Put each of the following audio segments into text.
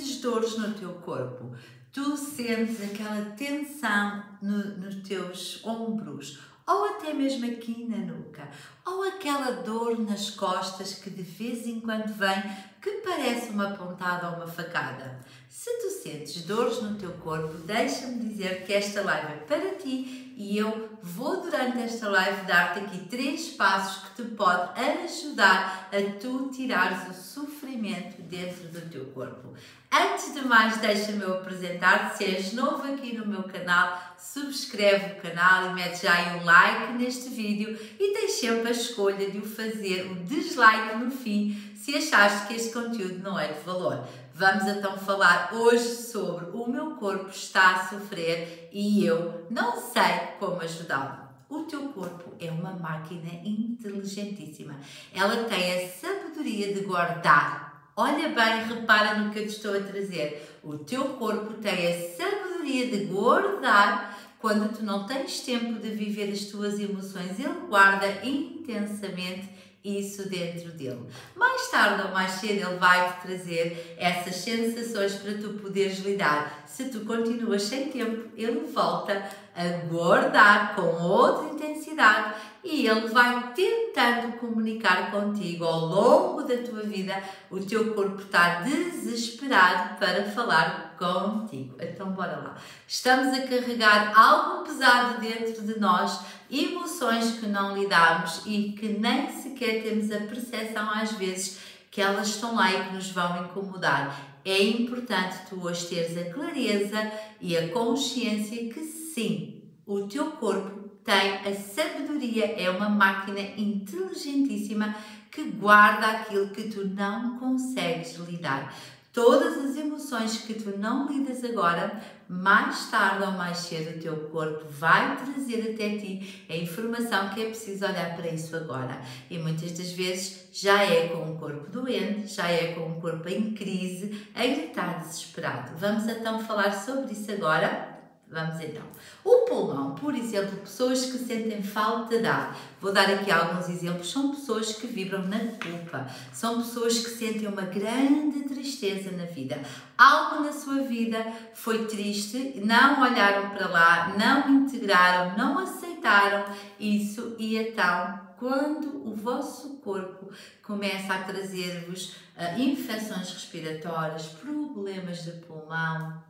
sentes dores no teu corpo, tu sentes aquela tensão nos teus ombros, ou até mesmo aqui na nuca, ou aquela dor nas costas que de vez em quando vem, que parece uma pontada ou uma facada. Se tu sentes dores no teu corpo, deixa-me dizer que esta live é para ti e eu vou durante esta live dar-te aqui 3 passos que te podem ajudar a tu tirares o sofrimento dentro do teu corpo. Antes de mais, deixa-me eu apresentar-te. Se és novo aqui no meu canal, subscreve o canal e mete já aí um like neste vídeo e tens sempre a escolha de o fazer, o dislike no fim, se achares que este conteúdo não é de valor. Vamos então falar hoje sobre o meu corpo está a sofrer e eu não sei como ajudá-lo. O teu corpo é uma máquina inteligentíssima. Ela tem a sabedoria de guardar. Olha bem, repara no que eu te estou a trazer. O teu corpo tem a sabedoria de guardar. Quando tu não tens tempo de viver as tuas emoções, ele guarda intensamente isso dentro dele. Mais tarde ou mais cedo ele vai-te trazer essas sensações para tu poderes lidar. Se tu continuas sem tempo, ele volta a guardar com outra intensidade e ele vai tentando comunicar contigo ao longo da tua vida. O teu corpo está desesperado para falar contigo. Então bora lá. Estamos a carregar algo pesado dentro de nós, emoções que não lidamos e que nem sequer temos a percepção às vezes que elas estão lá e que nos vão incomodar. É importante tu hoje teres a clareza e a consciência que sim, o teu corpo tem a sabedoria, é uma máquina inteligentíssima que guarda aquilo que tu não consegues lidar. Todas as emoções que tu não lidas agora, mais tarde ou mais cedo o teu corpo vai trazer até ti a informação que é preciso olhar para isso agora. E muitas das vezes já é com o corpo doente, já é com o corpo em crise, a gritar desesperado. Vamos então falar sobre isso agora? Vamos então. O pulmão, por exemplo, pessoas que sentem falta de ar. Vou dar aqui alguns exemplos. São pessoas que vibram na culpa. São pessoas que sentem uma grande tristeza na vida. Algo na sua vida foi triste, não olharam para lá, não integraram, não aceitaram isso e então quando o vosso corpo começa a trazer-vos infecções respiratórias, problemas de pulmão,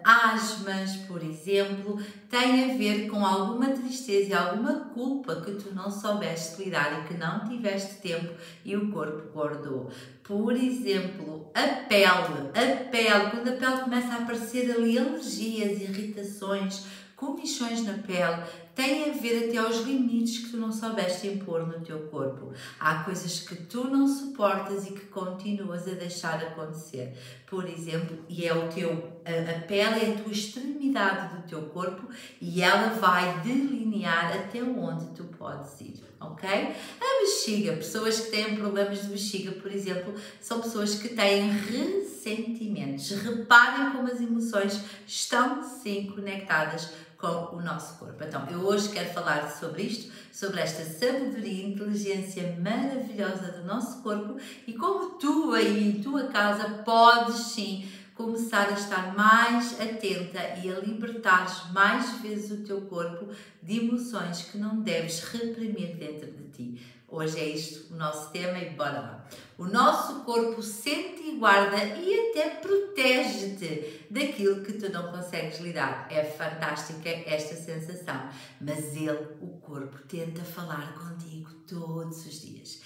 asmas, por exemplo, tem a ver com alguma tristeza e alguma culpa que tu não soubeste lidar e que não tiveste tempo e o corpo guardou. Por exemplo, a pele, quando a pele começa a aparecer ali alergias, irritações, comichões na pele, tem a ver até aos limites que tu não soubeste impor no teu corpo. Há coisas que tu não suportas e que continuas a deixar acontecer. Por exemplo, e é a pele é a tua extremidade do teu corpo e ela vai delinear até onde tu podes ir, ok? A bexiga, pessoas que têm problemas de bexiga, por exemplo, são pessoas que têm ressentimentos. Reparem como as emoções estão sim conectadas com o nosso corpo. Então, eu hoje quero falar sobre isto, sobre esta sabedoria e inteligência maravilhosa do nosso corpo e como tu aí em tua casa podes sim começar a estar mais atenta e a libertares mais vezes o teu corpo de emoções que não deves reprimir dentro de ti. Hoje é isto o nosso tema e bora lá. O nosso corpo sente e guarda e até protege-te daquilo que tu não consegues lidar. É fantástica esta sensação, mas o corpo, tenta falar contigo todos os dias.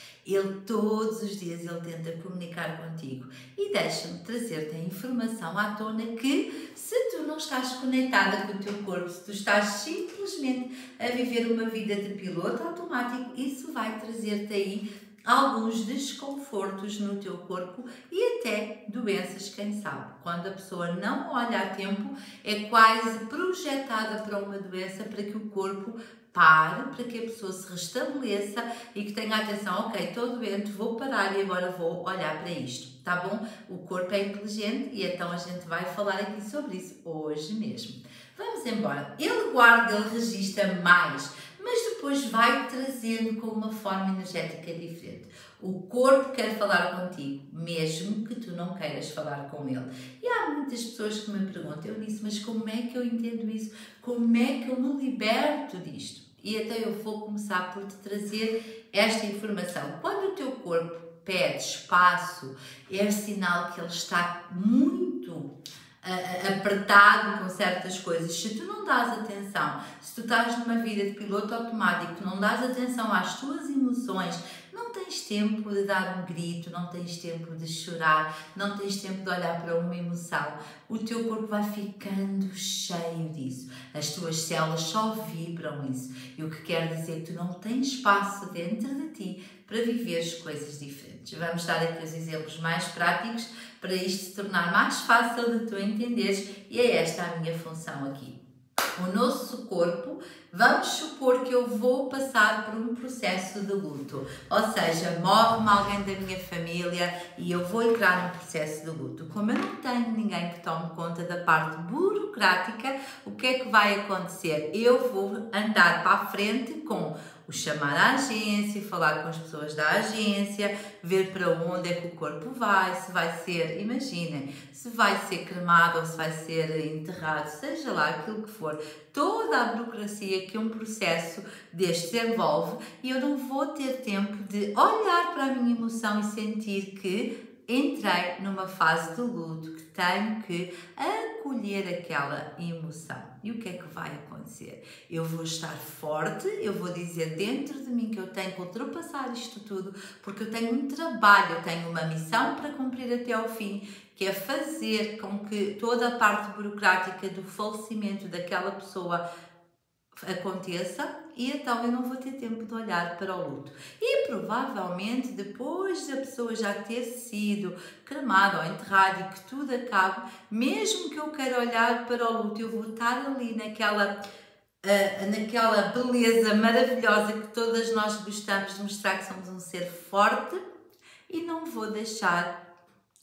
Todos os dias, ele tenta comunicar contigo e deixa-me trazer-te a informação à tona que se tu não estás conectada com o teu corpo, se tu estás simplesmente a viver uma vida de piloto automático, isso vai trazer-te aí alguns desconfortos no teu corpo e até doenças, quem sabe. Quando a pessoa não olha a tempo, é quase projetada para uma doença para que o corpo pare, para que a pessoa se restabeleça e que tenha atenção, ok, estou doente, vou parar e agora vou olhar para isto, tá bom? O corpo é inteligente e então a gente vai falar aqui sobre isso hoje mesmo. Vamos embora. Ele guarda, ele registra mais, mas depois vai trazendo com uma forma energética diferente. O corpo quer falar contigo, mesmo que tu não queiras falar com ele. E há muitas pessoas que me perguntam, Eunice, mas como é que eu entendo isso? Como é que eu me liberto disto? E até eu vou começar por te trazer esta informação. Quando o teu corpo pede espaço, é sinal que ele está muito apertado com certas coisas. Se tu não dás atenção, se tu estás numa vida de piloto automático, não dás atenção às tuas emoções, não tens tempo de dar um grito, não tens tempo de chorar, não tens tempo de olhar para uma emoção, o teu corpo vai ficando cheio disso. As tuas células só vibram isso. E o que quer dizer que tu não tens espaço dentro de ti para viveres coisas diferentes. Vamos dar aqui os exemplos mais práticos para isto se tornar mais fácil de tu entenderes, e é esta a minha função aqui. O nosso corpo, vamos supor que eu vou passar por um processo de luto, ou seja, morre-me alguém da minha família e eu vou entrar num processo de luto. Como eu não tenho ninguém que tome conta da parte burocrática, o que é que vai acontecer? Eu vou andar para a frente com o chamar a agência, falar com as pessoas da agência, ver para onde é que o corpo vai, se vai ser, imaginem, se vai ser cremado ou se vai ser enterrado, seja lá aquilo que for, toda a burocracia que um processo deste envolve, e eu não vou ter tempo de olhar para a minha emoção e sentir que entrei numa fase de luto, que tenho que acolher aquela emoção. E o que é que vai acontecer? Eu vou estar forte, eu vou dizer dentro de mim que eu tenho que ultrapassar isto tudo, porque eu tenho um trabalho, eu tenho uma missão para cumprir até ao fim, que é fazer com que toda a parte burocrática do falecimento daquela pessoa aconteça, e então eu não vou ter tempo de olhar para o luto. E provavelmente depois da pessoa já ter sido cremada ou enterrada e que tudo acabe, mesmo que eu queira olhar para o luto, eu vou estar ali naquela beleza maravilhosa que todas nós gostamos de mostrar, que somos um ser forte, e não vou deixar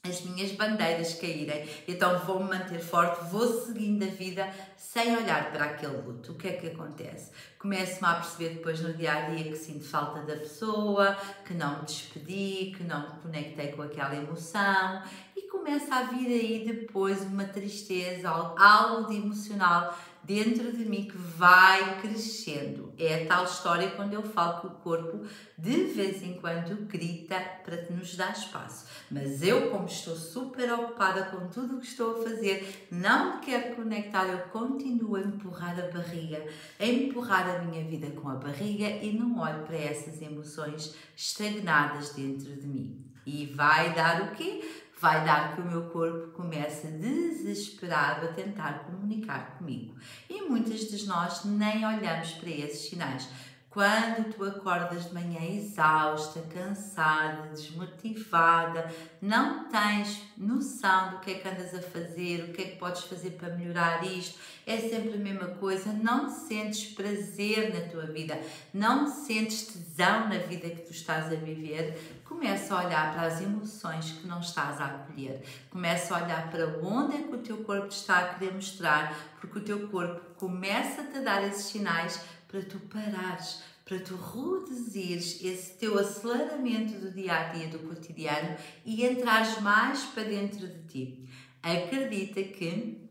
as minhas bandeiras caírem. Então vou-me manter forte, vou seguindo a vida sem olhar para aquele luto. O que é que acontece? Começo-me a perceber depois no dia-a-dia que sinto falta da pessoa, que não me despedi, que não me conectei com aquela emoção, e começa a vir aí depois uma tristeza, algo de emocional dentro de mim que vai crescendo. É a tal história quando eu falo que o corpo de vez em quando grita para nos dar espaço. Mas eu, como estou super ocupada com tudo o que estou a fazer, não me quero conectar, eu continuo a empurrar a barriga, a empurrar a minha vida com a barriga, e não olho para essas emoções estagnadas dentro de mim. E vai dar o quê? Vai dar que o meu corpo comece desesperado a tentar comunicar comigo. E muitas de nós nem olhamos para esses sinais. Quando tu acordas de manhã exausta, cansada, desmotivada, não tens noção do que é que andas a fazer, o que é que podes fazer para melhorar isto, é sempre a mesma coisa, não sentes prazer na tua vida, não sentes tesão na vida que tu estás a viver, começa a olhar para as emoções que não estás a acolher, começa a olhar para onde é que o teu corpo te está a querer mostrar, porque o teu corpo começa-te a dar esses sinais para tu parares, para tu reduzires esse teu aceleramento do dia-a-dia, do cotidiano, e entrares mais para dentro de ti. Acredita que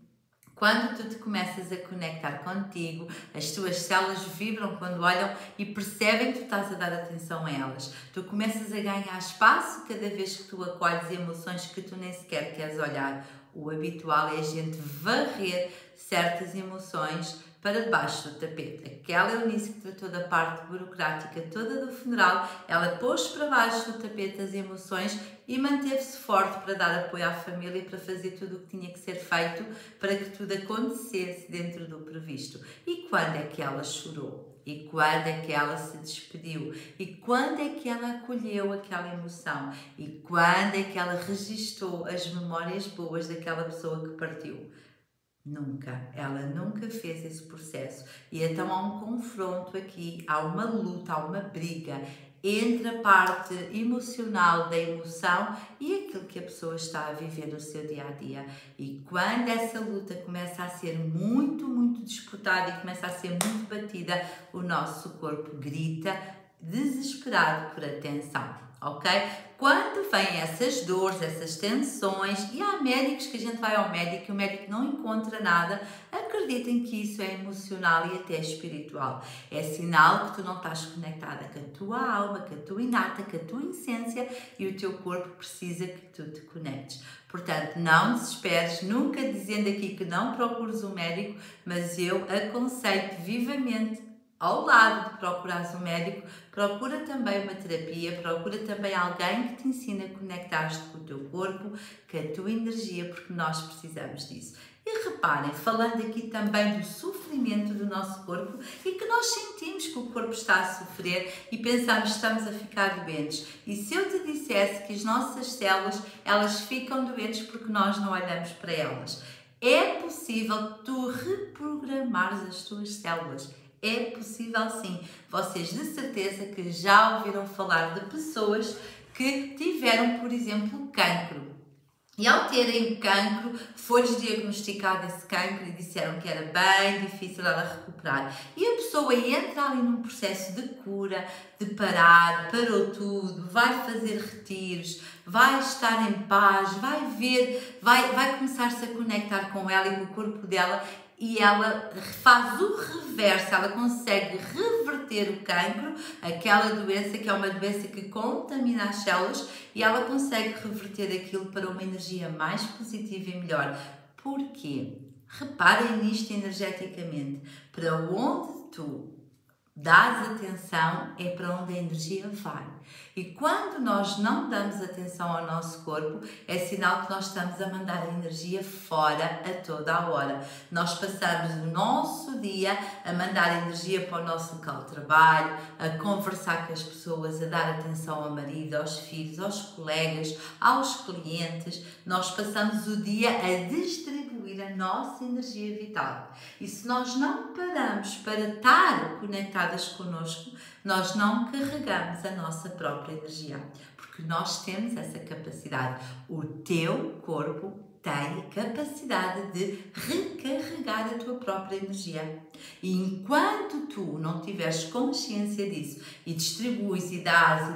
quando tu te começas a conectar contigo, as tuas células vibram quando olham e percebem que tu estás a dar atenção a elas. Tu começas a ganhar espaço cada vez que tu acolhes emoções que tu nem sequer queres olhar. O habitual é a gente varrer certas emoções para debaixo do tapete. Aquela Eunice que tratou da parte burocrática toda do funeral, ela pôs para baixo do tapete as emoções e manteve-se forte para dar apoio à família e para fazer tudo o que tinha que ser feito para que tudo acontecesse dentro do previsto. E quando é que ela chorou? E quando é que ela se despediu? E quando é que ela acolheu aquela emoção? E quando é que ela registou as memórias boas daquela pessoa que partiu? Nunca, ela nunca fez esse processo. E então há um confronto aqui, há uma luta, há uma briga entre a parte emocional da emoção e aquilo que a pessoa está a viver no seu dia a dia. E quando essa luta começa a ser muito, muito disputada e começa a ser muito batida, o nosso corpo grita desesperado por atenção, ok? Quando vêm essas dores, essas tensões, e há médicos que a gente vai ao médico e o médico não encontra nada, acreditem que isso é emocional e até espiritual. É sinal que tu não estás conectada com a tua alma, com a tua inata, com a tua essência, e o teu corpo precisa que tu te conectes. Portanto, não desesperes, nunca dizendo aqui que não procures um médico, mas eu aconselho vivamente, ao lado de procurares um médico, procura também uma terapia, procura também alguém que te ensine a conectar-te com o teu corpo, com a tua energia, porque nós precisamos disso. E reparem, falando aqui também do sofrimento do nosso corpo e que nós sentimos que o corpo está a sofrer e pensamos que estamos a ficar doentes. E se eu te dissesse que as nossas células, elas ficam doentes porque nós não olhamos para elas? É possível tu reprogramares as tuas células. É possível sim. Vocês de certeza que já ouviram falar de pessoas que tiveram, por exemplo, cancro. E ao terem cancro, foi-lhes diagnosticado esse cancro e disseram que era bem difícil ela recuperar. E a pessoa entra ali num processo de cura, de parar, parou tudo, vai fazer retiros, vai estar em paz, vai ver, vai começar-se a conectar com ela e com o corpo dela. E ela faz o reverso, ela consegue reverter o cancro, aquela doença que é uma doença que contamina as células, e ela consegue reverter aquilo para uma energia mais positiva e melhor. Porquê? Reparem nisto energeticamente. Para onde tu dás atenção é para onde a energia vai. E quando nós não damos atenção ao nosso corpo, é sinal que nós estamos a mandar a energia fora a toda a hora. Nós passamos o nosso dia a mandar energia para o nosso local de trabalho, a conversar com as pessoas, a dar atenção ao marido, aos filhos, aos colegas, aos clientes. Nós passamos o dia a distribuir a nossa energia vital. E se nós não paramos para estar conectadas connosco, nós não carregamos a nossa própria energia, porque nós temos essa capacidade. O teu corpo tem capacidade de recarregar a tua própria energia. E enquanto tu não tiveres consciência disso e distribuis e dás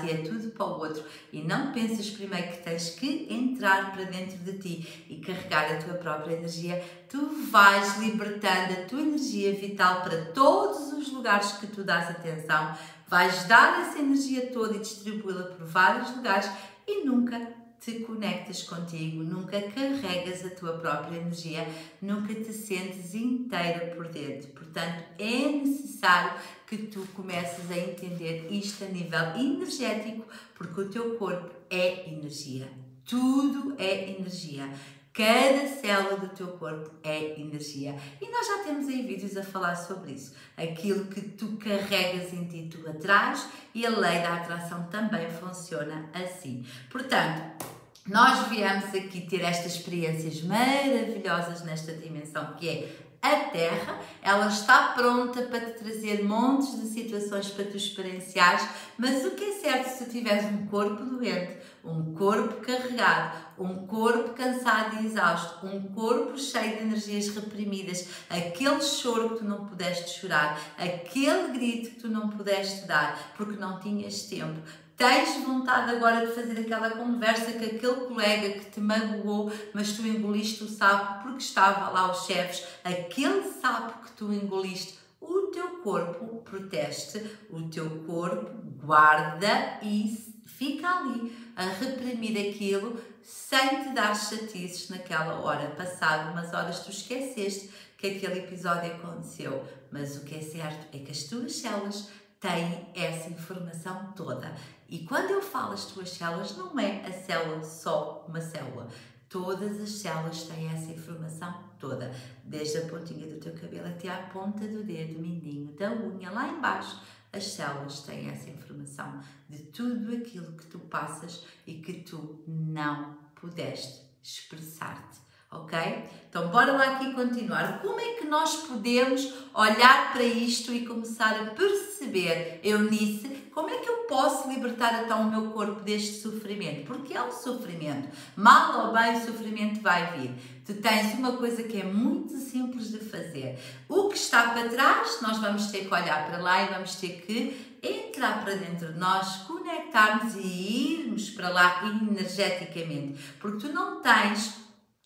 e é tudo para o outro e não pensas primeiro que tens que entrar para dentro de ti e carregar a tua própria energia, tu vais libertando a tua energia vital para todos os lugares que tu dás atenção, vais dar essa energia toda e distribuí-la por vários lugares e nunca te conectas contigo, nunca carregas a tua própria energia, nunca te sentes inteira por dentro. Portanto, é necessário que tu comeces a entender isto a nível energético, porque o teu corpo é energia. Tudo é energia. Cada célula do teu corpo é energia. E nós já temos aí vídeos a falar sobre isso. Aquilo que tu carregas em ti, tu atrás, e a lei da atração também funciona assim. Portanto, nós viemos aqui ter estas experiências maravilhosas nesta dimensão que é a Terra. Ela está pronta para te trazer montes de situações para tu experienciares, mas o que é certo, se tu tiveres um corpo doente, um corpo carregado, um corpo cansado e exausto, um corpo cheio de energias reprimidas, aquele choro que tu não pudeste chorar, aquele grito que tu não pudeste dar porque não tinhas tempo, tens vontade agora de fazer aquela conversa com aquele colega que te magoou, mas tu engoliste o sapo porque estava lá os chefes, aquele sapo que tu engoliste, o teu corpo protege-te, o teu corpo guarda e fica ali a reprimir aquilo sem te dar chatices naquela hora. Passado umas horas tu esqueceste que aquele episódio aconteceu, mas o que é certo é que as tuas células têm essa informação toda. E quando eu falo as tuas células, não é a célula só uma célula. Todas as células têm essa informação toda, desde a pontinha do teu cabelo até à ponta do dedo, mindinho, da unha, lá embaixo. As células têm essa informação de tudo aquilo que tu passas e que tu não pudeste expressar-te, ok? ok? Então bora lá aqui continuar. Como é que nós podemos olhar para isto e começar a perceber, Eunice, como é que eu posso libertar então o meu corpo deste sofrimento? Porque é um sofrimento. Mal ou bem o sofrimento vai vir. Tu tens uma coisa que é muito simples de fazer. O que está para trás, nós vamos ter que olhar para lá e vamos ter que entrar para dentro de nós, conectarmos e irmos para lá energeticamente. Porque tu não tens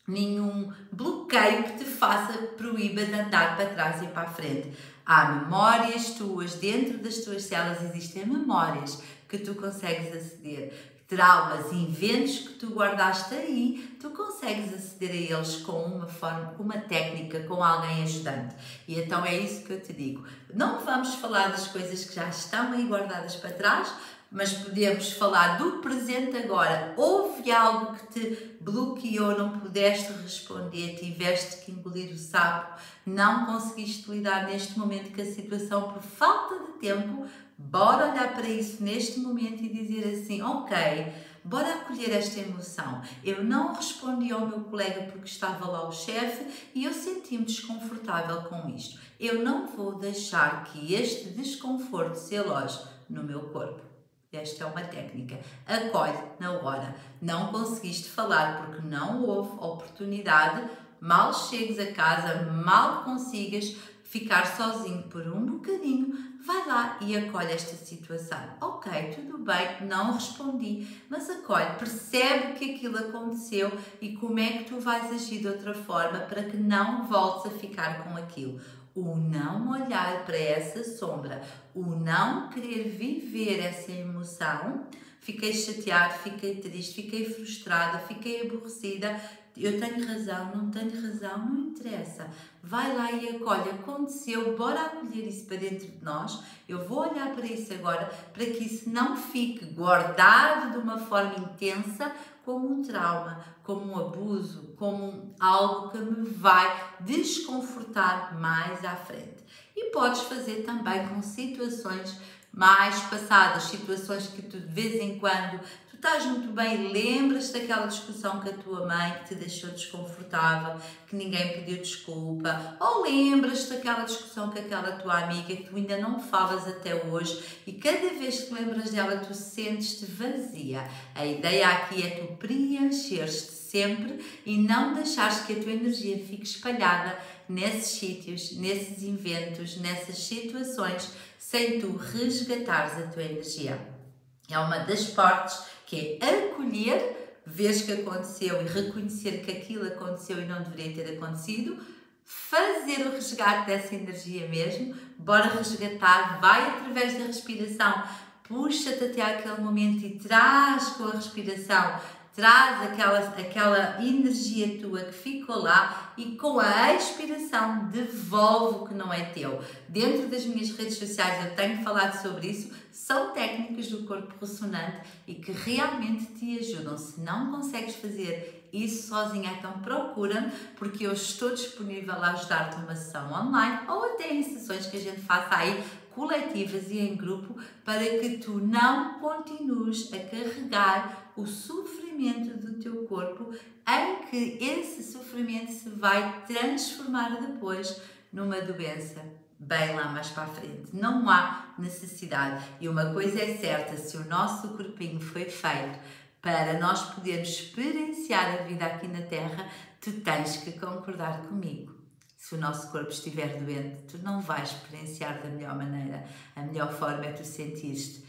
nenhum bloqueio que te faça proíba de andar para trás e para a frente. Há memórias tuas, dentro das tuas células existem memórias que tu consegues aceder. Traumas e eventos que tu guardaste aí, tu consegues aceder a eles com uma forma, com uma técnica, com alguém ajudante. E então é isso que eu te digo. Não vamos falar das coisas que já estão aí guardadas para trás, mas podemos falar do presente agora. Houve algo que te bloqueou, não pudeste responder, tiveste que engolir o sapo, não conseguiste lidar neste momento com a situação por falta de tempo. Bora olhar para isso neste momento e dizer assim, ok, bora acolher esta emoção. Eu não respondi ao meu colega porque estava lá o chefe e eu senti-me desconfortável com isto. Eu não vou deixar que este desconforto se aloje no meu corpo. Esta é uma técnica. Acolhe na hora. Não conseguiste falar porque não houve oportunidade. Mal chegues a casa, mal consigas ficar sozinho por um bocadinho, vai lá e acolhe esta situação. Ok, tudo bem, não respondi, mas acolhe, percebe que aquilo aconteceu e como é que tu vais agir de outra forma para que não voltes a ficar com aquilo. O não olhar para essa sombra, o não querer viver essa emoção, fiquei chateada, fiquei triste, fiquei frustrada, fiquei aborrecida, eu tenho razão, não interessa. Vai lá e acolhe, aconteceu, bora acolher isso para dentro de nós. Eu vou olhar para isso agora, para que isso não fique guardado de uma forma intensa, como um trauma, como um abuso, como algo que me vai desconfortar mais à frente. E podes fazer também com situações mais passadas, situações que tu de vez em quando tu estás muito bem, lembras daquela discussão com a tua mãe que te deixou desconfortável, que ninguém pediu desculpa, ou lembras daquela discussão com aquela tua amiga que tu ainda não falas até hoje e cada vez que lembras dela tu sentes-te vazia. A ideia aqui é tu preencheres-te sempre e não deixares que a tua energia fique espalhada nesses sítios, nesses eventos, nessas situações, sem tu resgatares a tua energia. É uma das partes que é acolher, ver que aconteceu e reconhecer que aquilo aconteceu e não deveria ter acontecido, fazer o resgate dessa energia mesmo, bora resgatar, vai através da respiração, puxa-te até aquele momento e traz com a respiração, traz aquela energia tua que ficou lá e com a expiração devolve o que não é teu. Dentro das minhas redes sociais eu tenho falado sobre isso, são técnicas do corpo ressonante e que realmente te ajudam. Se não consegues fazer isso sozinha, então procura-me, porque eu estou disponível a ajudar-te numa sessão online ou até em sessões que a gente faça aí coletivas e em grupo, para que tu não continues a carregar o sofrimento do teu corpo, em que esse sofrimento se vai transformar depois numa doença bem lá mais para a frente. Não há necessidade. E uma coisa é certa, se o nosso corpinho foi feito para nós podermos experienciar a vida aqui na Terra, tu tens que concordar comigo. Se o nosso corpo estiver doente, tu não vais experienciar da melhor maneira. A melhor forma é tu sentir-te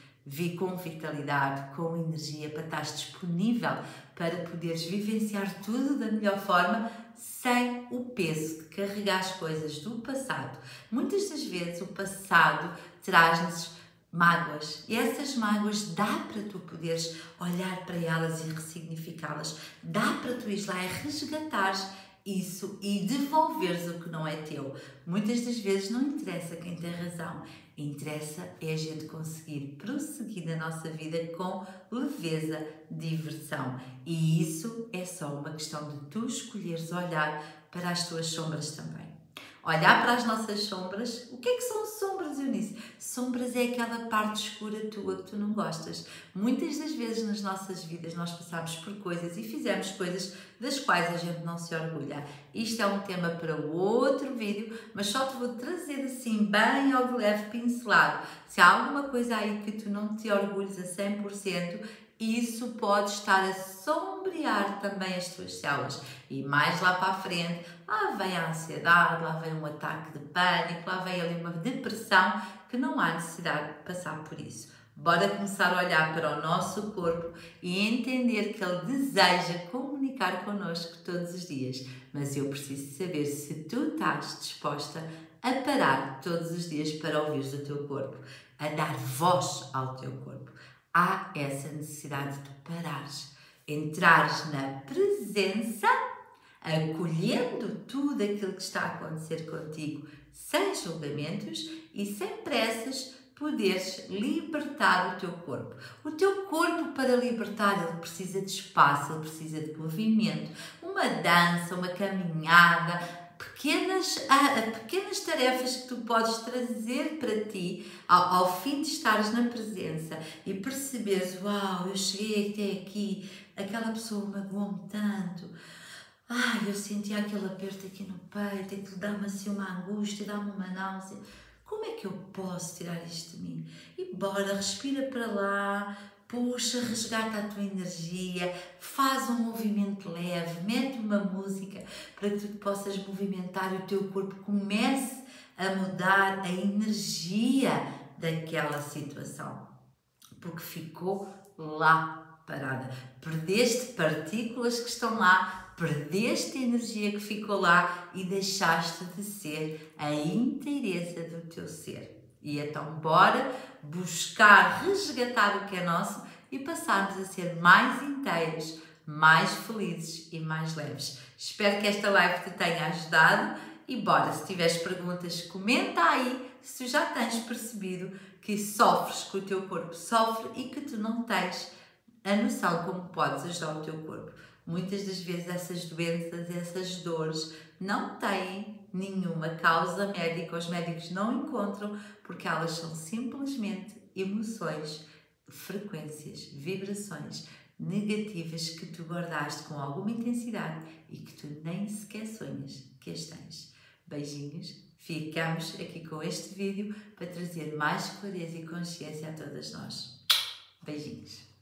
com vitalidade, com energia, para estar disponível para poderes vivenciar tudo da melhor forma, sem o peso de carregar as coisas do passado. Muitas das vezes o passado traz-nos mágoas e essas mágoas dá para tu poderes olhar para elas e ressignificá-las, dá para tu ires lá e resgatares isso e devolveres o que não é teu. Muitas das vezes não interessa quem tem razão, interessa é a gente conseguir prosseguir na nossa vida com leveza, diversão. E isso é só uma questão de tu escolheres olhar para as tuas sombras também. olhar para as nossas sombras. O que é que são sombras, Eunice? Sombras é aquela parte escura tua que tu não gostas. Muitas das vezes nas nossas vidas nós passamos por coisas e fizemos coisas das quais a gente não se orgulha. Isto é um tema para outro vídeo, mas só te vou trazer assim bem ao de leve pincelado. Se há alguma coisa aí que tu não te orgulhes a 100%, isso pode estar a sombrear também as tuas células. E mais lá para a frente, lá vem a ansiedade, lá vem um ataque de pânico, lá vem ali uma depressão que não há necessidade de passar por isso. Bora começar a olhar para o nosso corpo e entender que ele deseja comunicar connosco todos os dias. Mas eu preciso saber se tu estás disposta a parar todos os dias para ouvires o teu corpo, a dar voz ao teu corpo. Há essa necessidade de parares, entrares na presença, acolhendo tudo aquilo que está a acontecer contigo, sem julgamentos e sem pressas, poderes libertar o teu corpo. O teu corpo, para libertar, ele precisa de espaço, ele precisa de movimento, uma dança, uma caminhada, pequenas tarefas que tu podes trazer para ti ao fim de estares na presença e perceberes, uau, eu cheguei até aqui, aquela pessoa magoou-me tanto, ai, eu senti aquele aperto aqui no peito, aquilo dá-me assim uma angústia, dá-me uma náusea. Como é que eu posso tirar isto de mim? E bora, respira para lá, puxa, resgata a tua energia, faz um movimento leve, mete uma música para que tu possas movimentar e o teu corpo comece a mudar a energia daquela situação, porque ficou lá parada. Perdeste partículas que estão lá, perdeste a energia que ficou lá e deixaste de ser a inteireza do teu ser. E então bora buscar resgatar o que é nosso e passarmos a ser mais inteiros, mais felizes e mais leves. Espero que esta live te tenha ajudado e bora, se tiveres perguntas, comenta aí se tu já tens percebido que sofres, que o teu corpo sofre e que tu não tens a noção como podes ajudar o teu corpo. Muitas das vezes essas doenças, essas dores não têm nenhuma causa médica, os médicos não encontram, porque elas são simplesmente emoções, frequências, vibrações negativas que tu guardaste com alguma intensidade e que tu nem sequer sonhas que as tens. Beijinhos, ficamos aqui com este vídeo para trazer mais clareza e consciência a todas nós. Beijinhos.